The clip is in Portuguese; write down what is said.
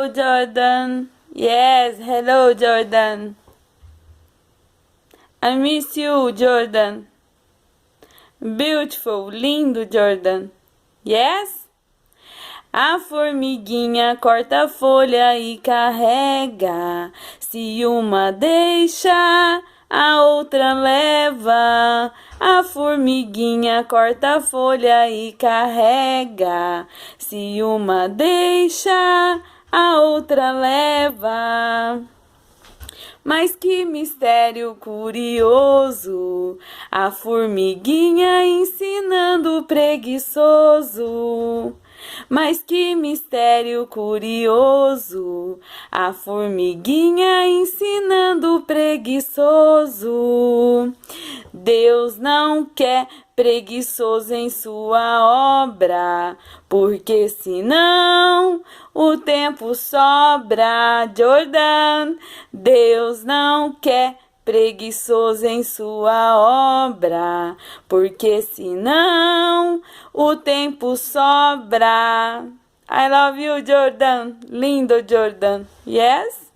Jordan. Yes, hello, Jordan. I miss you, Jordan. Beautiful, lindo, Jordan. Yes? A formiguinha corta a folha e carrega. Se uma deixa, a outra leva. A formiguinha corta a folha e carrega. Se uma deixa, a outra leva. Mas que mistério curioso, a formiguinha ensinando o preguiçoso. Mas que mistério curioso, a formiguinha ensinando o preguiçoso. Deus não quer preguiçoso em sua obra, porque senão o tempo sobra. Jordan, Deus não quer preguiçoso em sua obra, porque senão o tempo sobra. I love you, Jordan. Lindo, Jordan. Yes?